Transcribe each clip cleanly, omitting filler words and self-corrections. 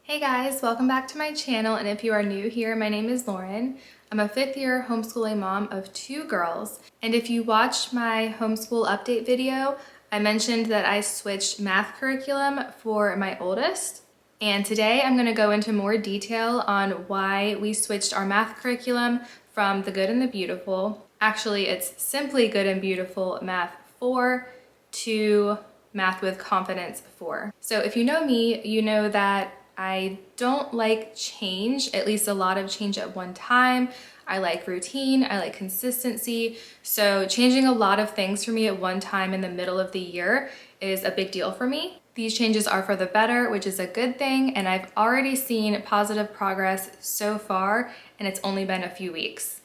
Hey guys, welcome back to my channel, and if you are new here, my name is Lauren. I'm a 5th year homeschooling mom of 2 girls, and if you watched my homeschool update video, I mentioned that I switched math curriculum for my oldest, and today I'm going to go into more detail on why we switched our math curriculum from the Good and the Beautiful. Actually, it's Simply Good and Beautiful Math 4 to Math with Confidence 4. So if you know me, you know that I don't like change, at least a lot of change at one time. I like routine, I like consistency. So changing a lot of things for me at one time in the middle of the year is a big deal for me. These changes are for the better, which is a good thing, and I've already seen positive progress so far, and it's only been a few weeks.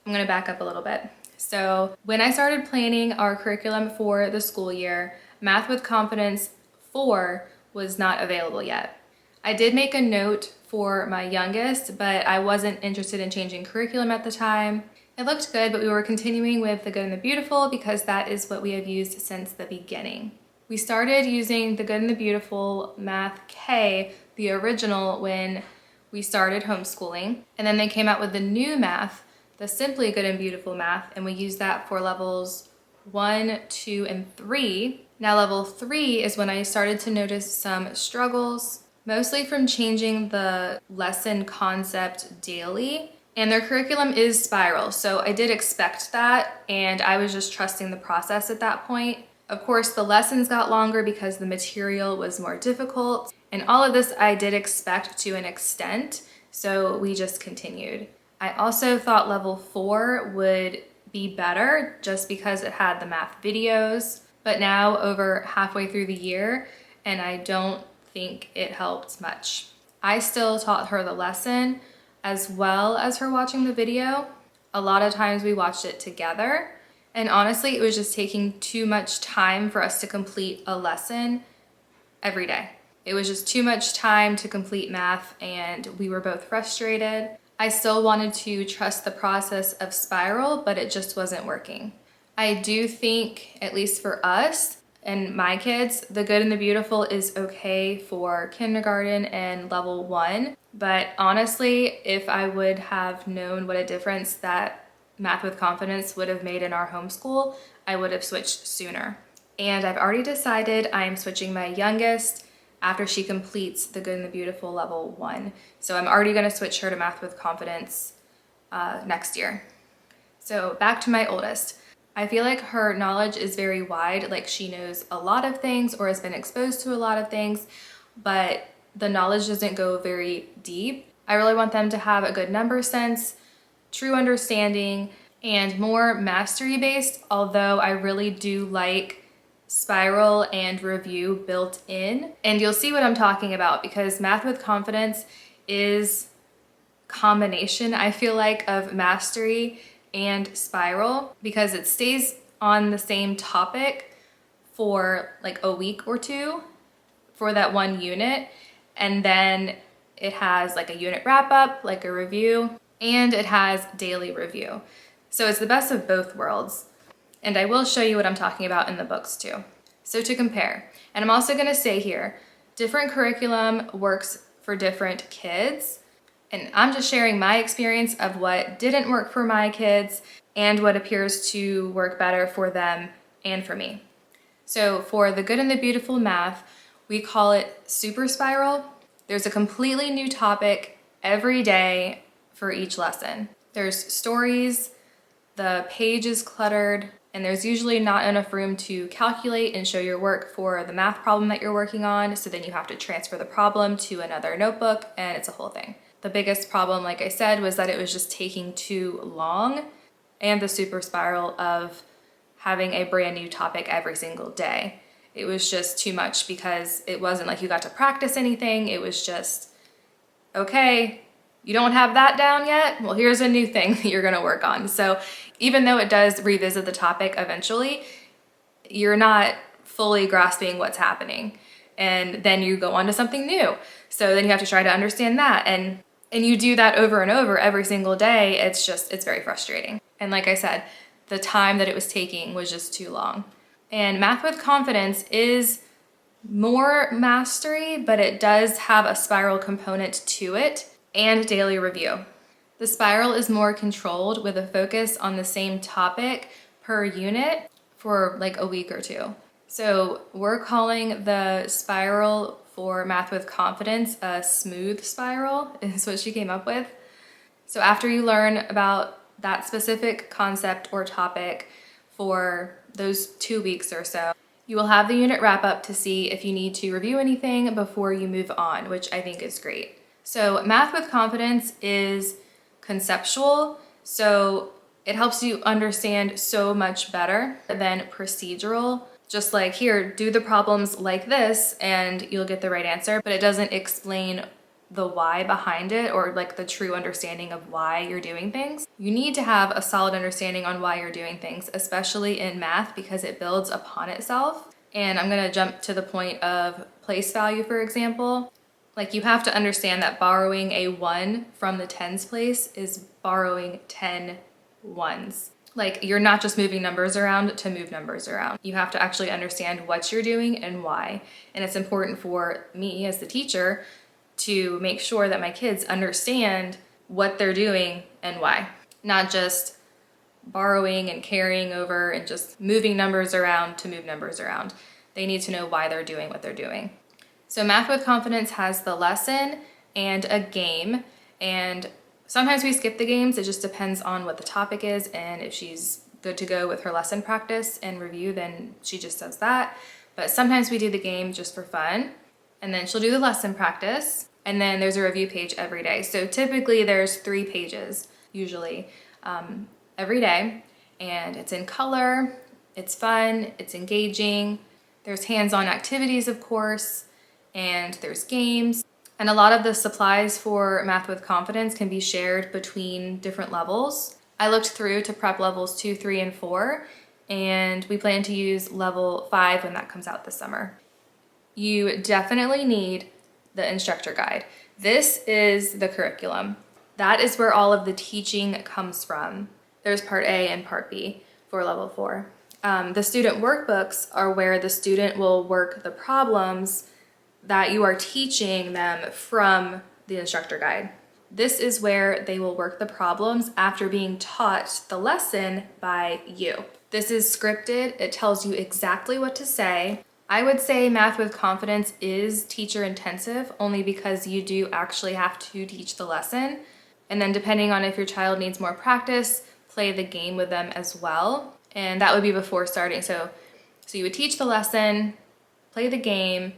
I'm gonna back up a little bit. So when I started planning our curriculum for the school year, Math with Confidence 4 was not available yet. I did make a note for my youngest, but I wasn't interested in changing curriculum at the time. It looked good, but we were continuing with the Good and the Beautiful because that is what we have used since the beginning. We started using the Good and the Beautiful Math K, the original, when we started homeschooling, and then they came out with the new math, the Simply Good and Beautiful Math, and we used that for levels 1, 2, and 3. Now level 3 is when I started to notice some struggles, mostly from changing the lesson concept daily. And their curriculum is spiral, so I did expect that, and I was just trusting the process at that point. Of course, the lessons got longer because the material was more difficult, and all of this I did expect to an extent, so we just continued. I also thought level 4 would be better just because it had the math videos, but now over halfway through the year, and I don't think it helped much. I still taught her the lesson as well as her watching the video. A lot of times we watched it together, and honestly, it was just taking too much time for us to complete a lesson every day. It was just too much time to complete math, and we were both frustrated. I still wanted to trust the process of spiral, but it just wasn't working. I do think, at least for us, and my kids, the Good and the Beautiful is okay for kindergarten and level 1. But honestly, if I would have known what a difference that Math with Confidence would have made in our homeschool, I would have switched sooner. And I've already decided I'm switching my youngest after she completes the Good and the Beautiful level 1. So I'm already gonna switch her to Math with Confidence next year. So back to my oldest. I feel like her knowledge is very wide, like she knows a lot of things or has been exposed to a lot of things, but the knowledge doesn't go very deep. I really want them to have a good number sense, true understanding, and more mastery based, although I really do like spiral and review built in. And you'll see what I'm talking about because Math with Confidence is combination, I feel like, of mastery and spiral because it stays on the same topic for like a week or two for that one unit, and then it has like a unit wrap up, like a review, and it has daily review. So it's the best of both worlds, and I will show you what I'm talking about in the books too. So to compare, and I'm also going to say here, different curriculum works for different kids. And I'm just sharing my experience of what didn't work for my kids and what appears to work better for them and for me. So for the Good and the Beautiful Math, we call it Super Spiral. There's a completely new topic every day for each lesson. There's stories, the page is cluttered, and there's usually not enough room to calculate and show your work for the math problem that you're working on, so then you have to transfer the problem to another notebook, and it's a whole thing. The biggest problem, like I said, was that it was just taking too long, and the super spiral of having a brand new topic every single day. It was just too much because it wasn't like you got to practice anything. It was just, okay, you don't have that down yet? Well, here's a new thing that you're gonna work on. So even though it does revisit the topic eventually, you're not fully grasping what's happening. And then you go on to something new. So then you have to try to understand that. And you do that over and over every single day. It's very frustrating. And like I said, the time that it was taking was just too long. And Math with Confidence is more mastery, but it does have a spiral component to it and daily review. The spiral is more controlled with a focus on the same topic per unit for like a week or two. So we're calling the spiral for Math with Confidence a smooth spiral, is what she came up with. So after you learn about that specific concept or topic for those 2 weeks or so, you will have the unit wrap up to see if you need to review anything before you move on, which I think is great. So Math with Confidence is conceptual, so it helps you understand so much better than procedural. Just like here, do the problems like this and you'll get the right answer, but it doesn't explain the why behind it or like the true understanding of why you're doing things. You need to have a solid understanding on why you're doing things, especially in math, because it builds upon itself. And I'm gonna jump to the point of place value, for example. Like, you have to understand that borrowing a 1 from the tens place is borrowing 10 ones. Like, you're not just moving numbers around to move numbers around. You have to actually understand what you're doing and why. And it's important for me as the teacher to make sure that my kids understand what they're doing and why. Not just borrowing and carrying over and just moving numbers around to move numbers around. They need to know why they're doing what they're doing. So Math with Confidence has the lesson and a game, and sometimes we skip the games. It just depends on what the topic is, and if she's good to go with her lesson practice and review, then she just does that. But sometimes we do the game just for fun, and then she'll do the lesson practice, and then there's a review page every day. So typically there's 3 pages, usually, every day, and it's in color, it's fun, it's engaging, there's hands-on activities, of course, and there's games. And a lot of the supplies for Math with Confidence can be shared between different levels. I looked through to prep levels 2, 3, and 4, and we plan to use level 5 when that comes out this summer. You definitely need the instructor guide. This is the curriculum. That is where all of the teaching comes from. There's part A and part B for level 4. The student workbooks are where the student will work the problems that you are teaching them from the instructor guide. This is where they will work the problems after being taught the lesson by you. This is scripted. It tells you exactly what to say. I would say Math with Confidence is teacher intensive only because you do actually have to teach the lesson. And then depending on if your child needs more practice, play the game with them as well. And that would be before starting. So you would teach the lesson, play the game,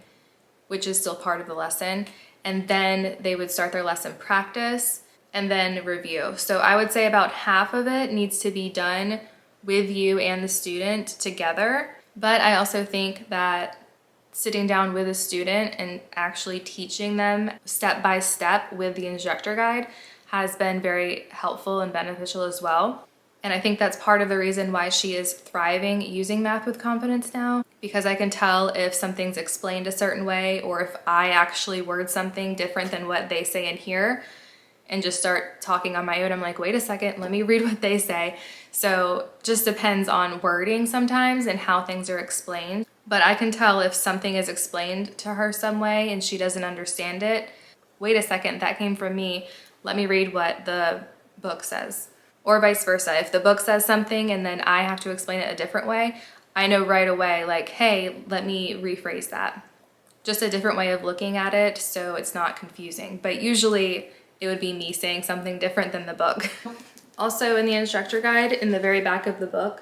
which is still part of the lesson, and then they would start their lesson practice and then review. So I would say about half of it needs to be done with you and the student together. But I also think that sitting down with a student and actually teaching them step by step with the instructor guide has been very helpful and beneficial as well. And I think that's part of the reason why she is thriving using Math with Confidence now, because I can tell if something's explained a certain way or if I actually word something different than what they say in here and just start talking on my own. I'm like, wait a second, let me read what they say. So just depends on wording sometimes and how things are explained. But I can tell if something is explained to her some way and she doesn't understand it. Wait a second, that came from me. Let me read what the book says. Or vice versa. If the book says something and then I have to explain it a different way, I know right away, like, hey, let me rephrase that. Just a different way of looking at it so it's not confusing. But usually it would be me saying something different than the book. Also in the instructor guide, in the very back of the book,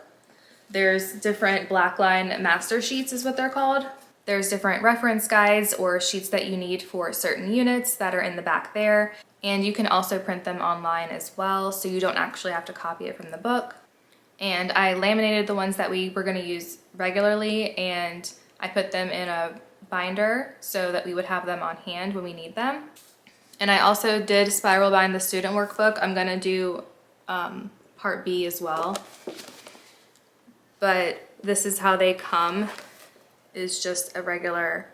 there's different blackline master sheets is what they're called. There's different reference guides or sheets that you need for certain units that are in the back there. And you can also print them online as well, so you don't actually have to copy it from the book. And I laminated the ones that we were going to use regularly, and I put them in a binder so that we would have them on hand when we need them. And I also did spiral bind the student workbook. I'm going to do part B as well. But this is how they come, is just a regular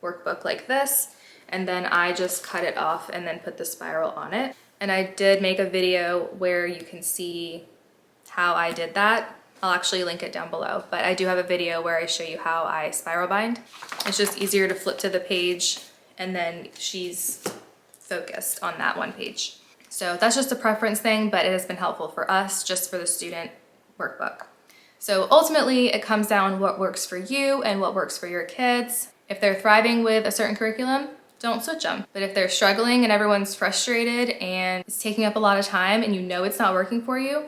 workbook like this. And then I just cut it off and then put the spiral on it. And I did make a video where you can see how I did that. I'll actually link it down below, but I do have a video where I show you how I spiral bind. It's just easier to flip to the page and then she's focused on that one page. So that's just a preference thing, but it has been helpful for us just for the student workbook. So ultimately it comes down what works for you and what works for your kids. If they're thriving with a certain curriculum, don't switch them. But if they're struggling and everyone's frustrated and it's taking up a lot of time and you know it's not working for you,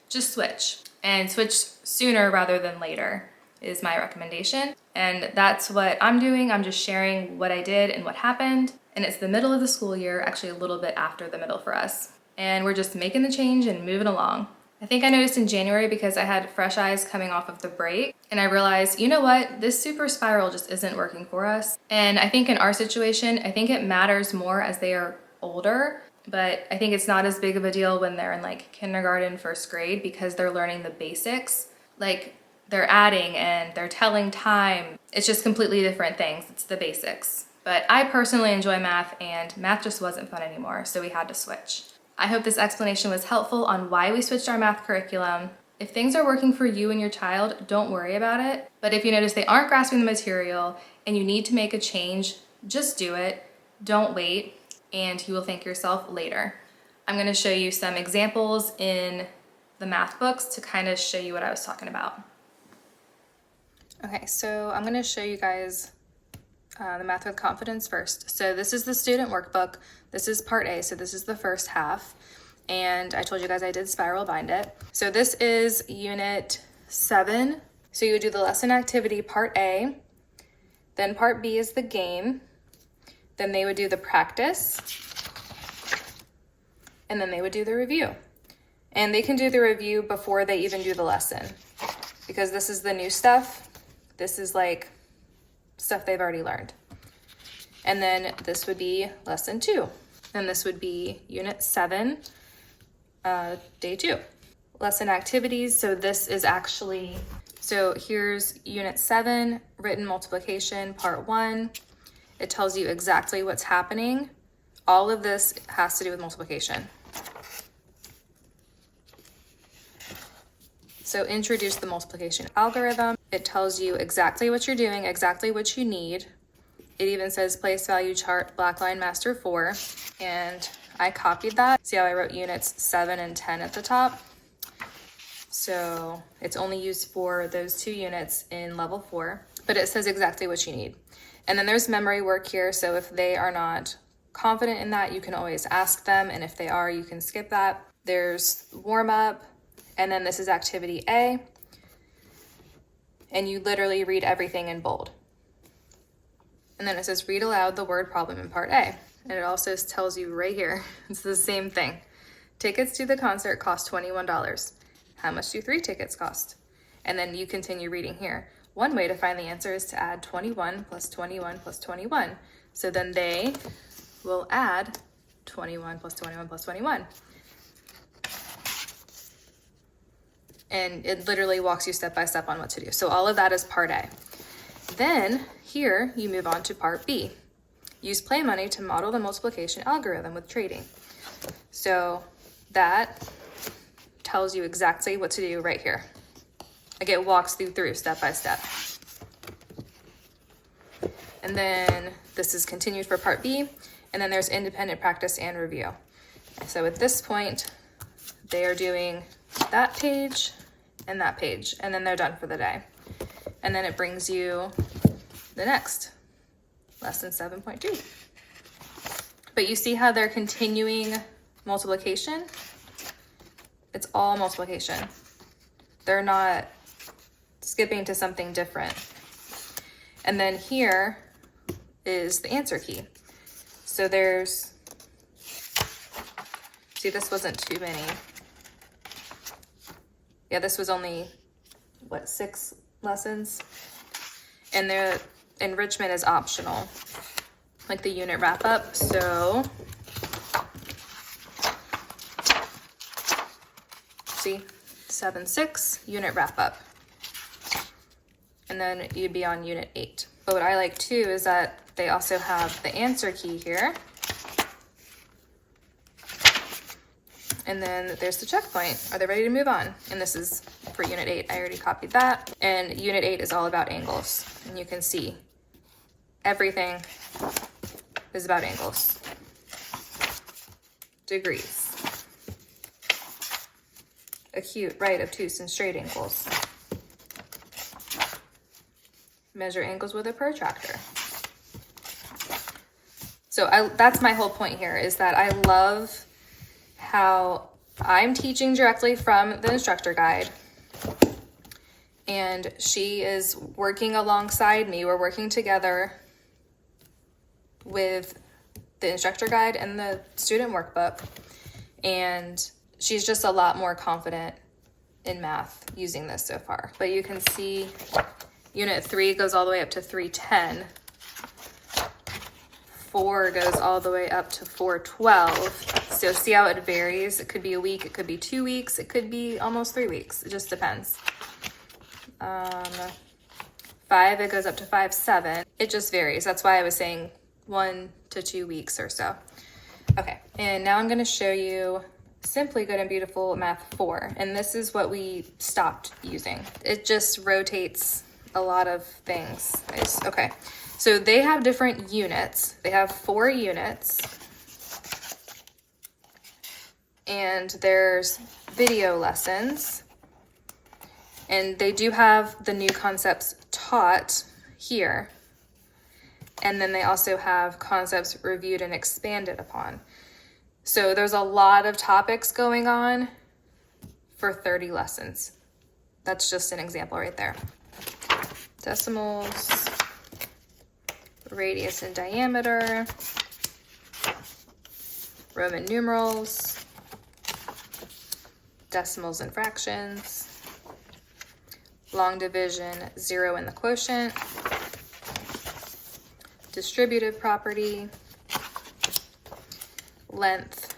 just switch. And switch sooner rather than later is my recommendation. And that's what I'm doing. I'm just sharing what I did and what happened. And it's the middle of the school year, actually a little bit after the middle for us. And we're just making the change and moving along. I think I noticed in January because I had fresh eyes coming off of the break and I realized, you know what, this super spiral just isn't working for us. And I think in our situation, I think it matters more as they are older, but I think it's not as big of a deal when they're in like kindergarten, first grade, because they're learning the basics. Like they're adding and they're telling time. It's just completely different things. It's the basics. But I personally enjoy math and math just wasn't fun anymore, so we had to switch. I hope this explanation was helpful on why we switched our math curriculum. If things are working for you and your child, don't worry about it. But if you notice they aren't grasping the material and you need to make a change, just do it. Don't wait, and you will thank yourself later. I'm going to show you some examples in the math books to kind of show you what I was talking about. Okay, so I'm going to show you guys the Math with Confidence first. So this is the student workbook. This is part A, so this is the first half. And I told you guys I did spiral bind it. So this is unit 7. So you would do the lesson activity part A, then part B is the game, then they would do the practice, and then they would do the review. And they can do the review before they even do the lesson, because this is the new stuff. This is like stuff they've already learned. And then this would be lesson 2. And this would be unit 7, day 2. Lesson activities, so this is actually, so here's unit 7, written multiplication, part 1. It tells you exactly what's happening. All of this has to do with multiplication. So introduce the multiplication algorithm. It tells you exactly what you're doing, exactly what you need. It even says place value chart, black line master 4. And I copied that. See how I wrote units 7 and 10 at the top? So it's only used for those 2 units in level 4, but it says exactly what you need. And then there's memory work here. So if they are not confident in that, you can always ask them. And if they are, you can skip that. There's warm up. And then this is activity A. And you literally read everything in bold. And then it says read aloud the word problem in part A. And it also tells you right here, it's the same thing. Tickets to the concert cost $21. How much do 3 tickets cost? And then you continue reading here. One way to find the answer is to add 21 plus 21 plus 21. So then they will add 21 plus 21 plus 21. And it literally walks you step by step on what to do. So all of that is part A. Then here you move on to part B. Use play money to model the multiplication algorithm with trading. So that tells you exactly what to do right here. Like it walks you through step by step. And then this is continued for part B. And then there's independent practice and review. So at this point, they are doing that page and that page, and then they're done for the day. And then it brings you the next, lesson 7.2. But you see how they're continuing multiplication? It's all multiplication. They're not skipping to something different. And then here is the answer key. So there's, see, this wasn't too many. Yeah, this was only, what, 6 lessons? And the enrichment is optional, like the unit wrap up. So, see, 7-6, unit wrap up. And then you'd be on unit 8. But what I like too is that they also have the answer key here. And then there's the checkpoint. Are they ready to move on? And this is for Unit 8. I already copied that. And Unit 8 is all about angles. And you can see everything is about angles. Degrees. Acute, right, obtuse, and straight angles. Measure angles with a protractor. So that's my whole point here, is that I love how I'm teaching directly from the instructor guide, and she is working alongside me. We're working together with the instructor guide and the student workbook, and she's just a lot more confident in math using this so far. But you can see Unit 3 goes all the way up to 310. 4 goes all the way up to 412. So see how it varies? It could be a week, it could be 2 weeks, it could be almost 3 weeks. It just depends. 5, it goes up to 5.7. It just varies. That's why I was saying 1 to 2 weeks or so. Okay, and now I'm gonna show you Simply Good and Beautiful Math 4. And this is what we stopped using. It just rotates a lot of things. Okay. So they have different units. They have 4 units. And there's video lessons. And they do have the new concepts taught here. And then they also have concepts reviewed and expanded upon. So there's a lot of topics going on for 30 lessons. That's just an example right there. Decimals, radius and diameter, Roman numerals, decimals and fractions, long division, 0 in the quotient, distributive property, length,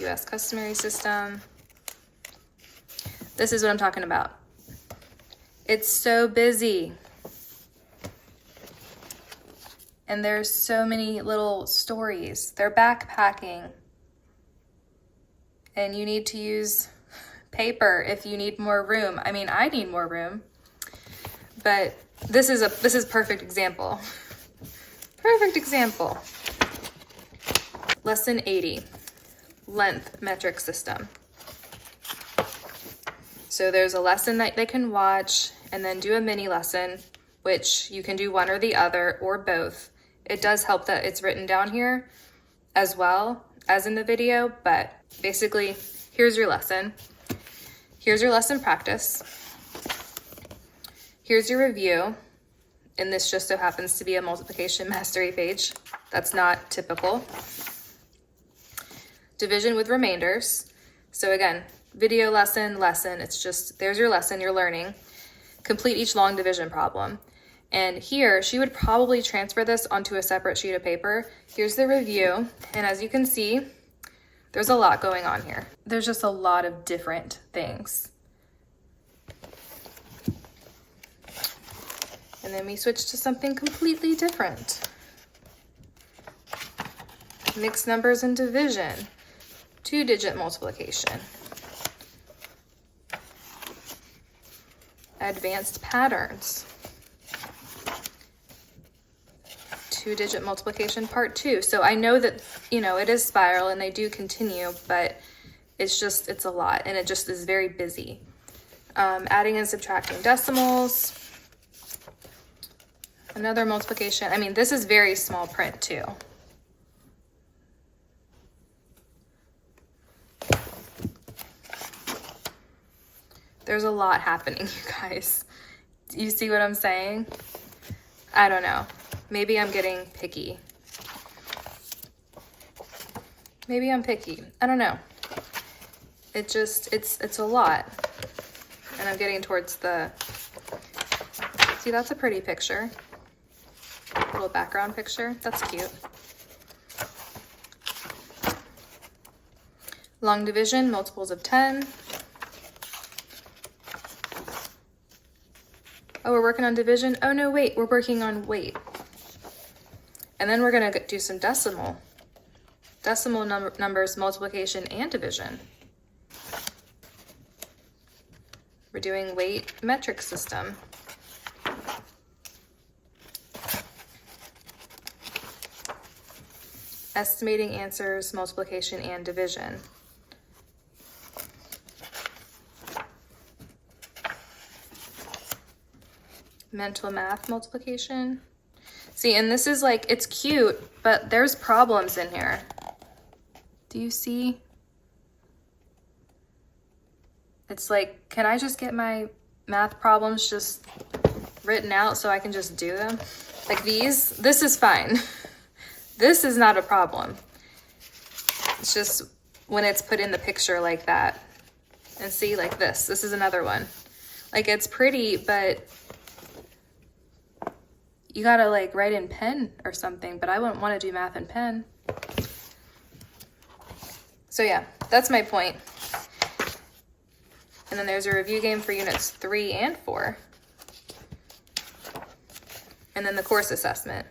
US customary system. This is what I'm talking about. It's so busy. And there's so many little stories. They're backpacking. And you need to use paper if you need more room. I mean, I need more room. But this is perfect example. Perfect example. Lesson 80, length metric system. So there's a lesson that they can watch and then do a mini lesson, which you can do one or the other or both. It does help that it's written down here as well as in the video, but basically, here's your lesson. Here's your lesson practice. Here's your review. And this just so happens to be a multiplication mastery page. That's not typical. Division with remainders. So again, video lesson, it's just, there's your lesson, you're learning. Complete each long division problem. And here, she would probably transfer this onto a separate sheet of paper. Here's the review. And as you can see, there's a lot going on here. There's just a lot of different things. And then we switch to something completely different. Mixed numbers and division. 2-digit multiplication. Advanced patterns. 2-digit multiplication part 2. So I know that, it is spiral and they do continue, but it's a lot and it just is very busy. Adding and subtracting decimals. Another multiplication. I mean, this is very small print too. There's a lot happening, you guys. You see what I'm saying? I don't know. Maybe I'm getting picky. Maybe I'm picky. I don't know. It's a lot. And I'm getting towards see, that's a pretty picture. Little background picture. That's cute. Long division, multiples of 10. Oh, we're working on division? Oh no, wait, we're working on weight. And then we're gonna do some decimal numbers, multiplication and division. We're doing weight metric system. Estimating answers, multiplication and division. Mental math multiplication. See, and this is like, it's cute, but there's problems in here. Do you see? It's like, can I just get my math problems just written out so I can just do them? Like these, this is fine. This is not a problem. It's just when it's put in the picture like that. And see, like this is another one. Like it's pretty, but you gotta like write in pen or something, but I wouldn't want to do math in pen. So yeah, that's my point. And then there's a review game for units 3 and 4. And then the course assessment,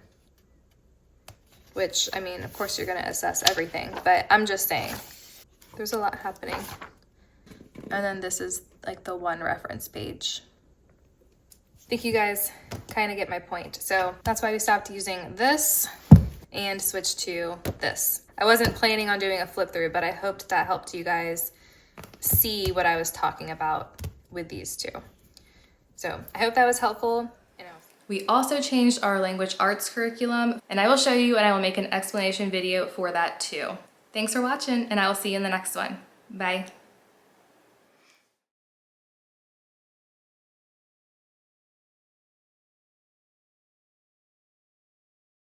which, I mean, of course you're gonna assess everything, but I'm just saying, there's a lot happening. And then this is like the one reference page. I think you guys kind of get my point. So that's why we stopped using this and switched to this. I wasn't planning on doing a flip through, but I hoped that helped you guys see what I was talking about with these two. So I hope that was helpful. We also changed our language arts curriculum, and I will show you and I will make an explanation video for that too. Thanks for watching, and I will see you in the next one. Bye.